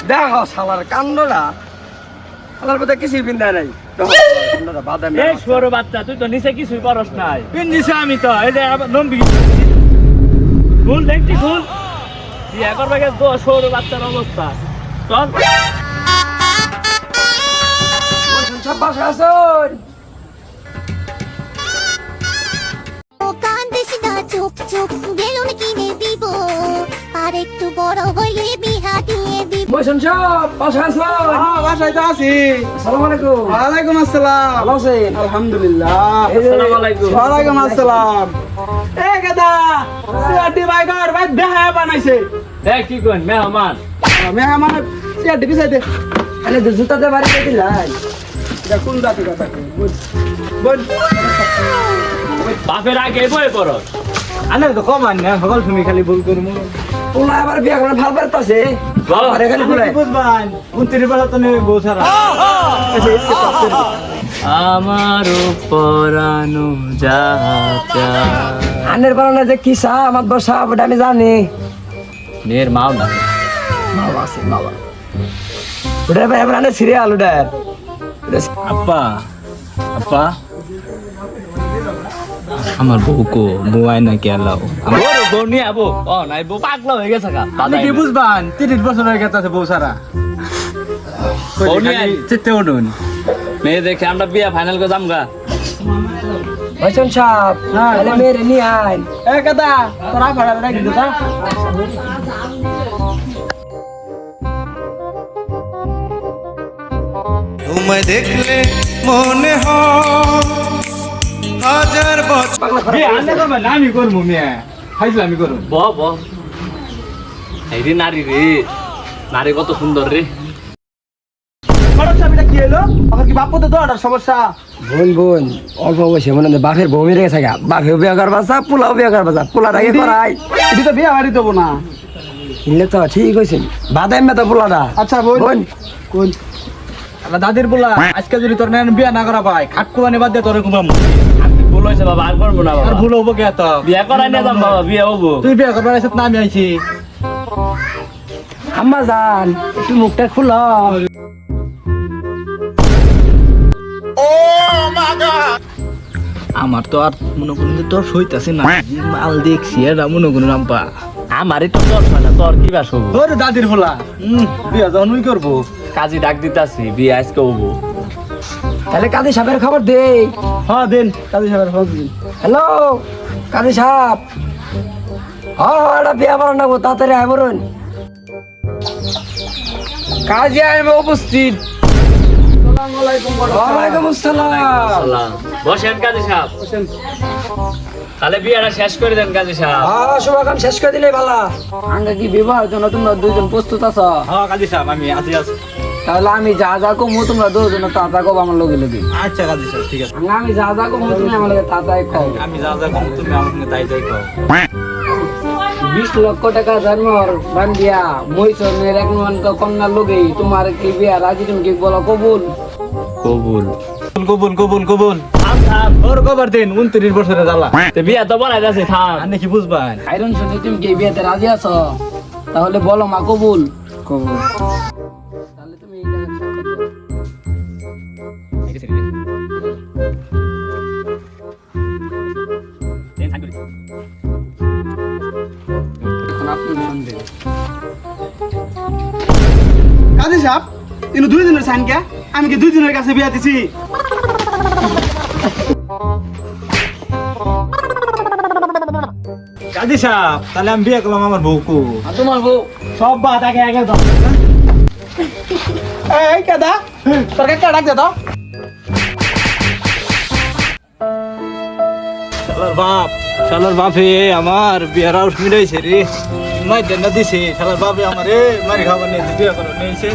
দেখো শালার কান্ডরা শালার মধ্যে কিছুই পিন্দা নাই বাদাম সরু বাচ্চা তুই তো নিচে কিছুই করস নাই পিন্দিছে আমি তো এই যে নম্বি ভুল দেখছি ভুল বিয়া করবে তো সরু বাচ্চার অবস্থা চল সব বাসা আসুন চুপ চুপ বেলুন কিনে দিব আর একটু বড় হইলে বিহা দিয়ে দিব বসুন সব বাসা আসুন বাসায় তো আছি। আসসালামু আলাইকুম ওয়ালাইকুম আসসালাম। ভালো আছেন আলহামদুলিল্লাহ। আসসালামু আলাইকুম ওয়ালাইকুম আসসালাম। এ গাদা সিআরডি বাইগার ভাই দেহা বানাইছে। এই কি কোন মেহমান মেহমান সিআরডি বিছাইতে। আরে জুতাতে বাড়ি দিলাই এটা কোন জাতি কথা বল বল বাপের আগে বই করস আনে তো কম আন না সকল তুমি খালি বল করমু। ওলা আবার বিয়া করে ভাল পারতাছে বল। আরে খালি বলে বুঝবান 29 বছর তো নেই বউ ছাড়া। আচ্ছা इसके पास আমার পরানো যাচা আনের বানানো যে কি সা আমার বসা ওটা আমি জানি নের মাও না বাবা আছে বাবা ওটা ভাই আমরা আনে সিরিয়াল ওটা আপা আপা আমার বউকো বুয়াই না কে লাও আমার বউ নিয়ে আবো ও নাই বউ পাগলা হয়ে গেছে কা আপনি কি বুঝবান 30 বছর হয়ে গেছে বউ ছাড়া। বউ নিয়ে চিত্তে উঠুন। মেয়ে দেখে আমরা বিয়া ফাইনাল করে যামগা বসুন সাপ তাহলে মেরে নিয়ে আয় এ গাদা তোরা ভাড়া রাখি দা। তোমায় দেখলে মনে হয় হাজার বছর বিয়ে আনে করবে না আমি করবো মিয়া খাইছিল আমি করবো। ব ব এই রে নারী রে নারী কত সুন্দর রে খরচ চাবিটা কি হলো আমার কি বাপুতে তো একটা সমস্যা। বোন বোন অল্প বয়সে মনে হয় বাপের বউ মেরে গেছে গা বাপেও বিয়া করবা চা পোলাও বিয়া করবা চা পোলার আগে করাই এটি তো বিয়ে বাড়ি দেবো না। ইলে তো ঠিক হয়েছে বাদাম তো পোলাটা আচ্ছা বোন বোন কোন আমার দাদির বলা আজকে যদি তোর নেন বিয়া না করা ভাই খাট কুমানি বাদ দিয়ে তোর ঘুমাম। ভুল হয়েছে বাবা আর করবো না আর বাবা ভুল হবো কে তো বিয়া করাই না যাম বাবা বিয়া হবো তুই বিয়া করবার এসে না আমি আইছি। আম্মা জান একটু মুখটা খুলো আমার তো আর মনে করুন যে তোর সইতাছে না মাল দেখছি এটা মনে করুন আম্পা আমারই তো তোর হয় না তোর কি বাস হবো তোর দাদির বলা বিয়া যখন করবো। কাজী ডাক দিতাছি বিয়া আজকে হবো তাহলে কাজী সাহেবের খবর দে হ্যাঁ দিন কাজী সাহেবের খোঁজ দিন। হ্যালো কাজী সাহেব এটা বিয়া বানানো না তাড়াতাড়ি আয় বলুন কাজী আইবে উপস্থিত ওয়ালাইকুম আসসালাম সালাম বসেন কাজী সাহেব তাহলে বিয়াটা শেষ করে দেন কাজী সাহেব শুভ কাম শেষ করে দিলে ভালো আঙ্গা কি বিবাহের জন্য তোমরা দুইজন প্রস্তুত আছো হ্যাঁ কাজী সাহেব আমি আছি আছি। তাহলে আমি যা যা কমু তোমরা দুজন তা তা কব আমার লগে লগে আচ্ছা কাজী সাহেব ঠিক আছে। আমি যা যা কমু তুমি আমার লগে তা তাই কও আমি যা যা কম তুমি আমার সঙ্গে তাই তাই খাও। 20 লক্ষ টাকা জন্মর বান্দিয়া মইসনের এক মনকা কন্যা লগে তোমার কি বিয়া রাজি তুমি কি বলো কবুল কবুল কবুল কবুল কবুল ওর কবার দিন 29 বছরে জ্বালা তো বিয়া তো বলাই যাচ্ছে থাম আপনি কি বুঝবেন। আইরন শুনে তুমি কি বিয়াতে রাজি আছো তাহলে বলো মা কবুল কবুল তাহলে তুমি এই জায়গায় সাক্ষাৎ দাও। এখন আপনি শুনবেন কাজী সাহেব ইনু 2 দিনের সাইন কে আমি কি 2 দিনের কাছে বিয়া দিছি। কাজী সাহেব তাহলে আমি বিয়ে করলাম আমার বউকু। আর তোমার বউ সব বাদ আগে আগে দাও। এই কাদা তোর কে ডাক দে দাও। শালার বাপে আমার বিয়ার আউট মিলাইছে রে মাই দেন দিছে শালার বাপে আমারে মারি খাবার নিয়ে বিয়া করে নিয়েছে।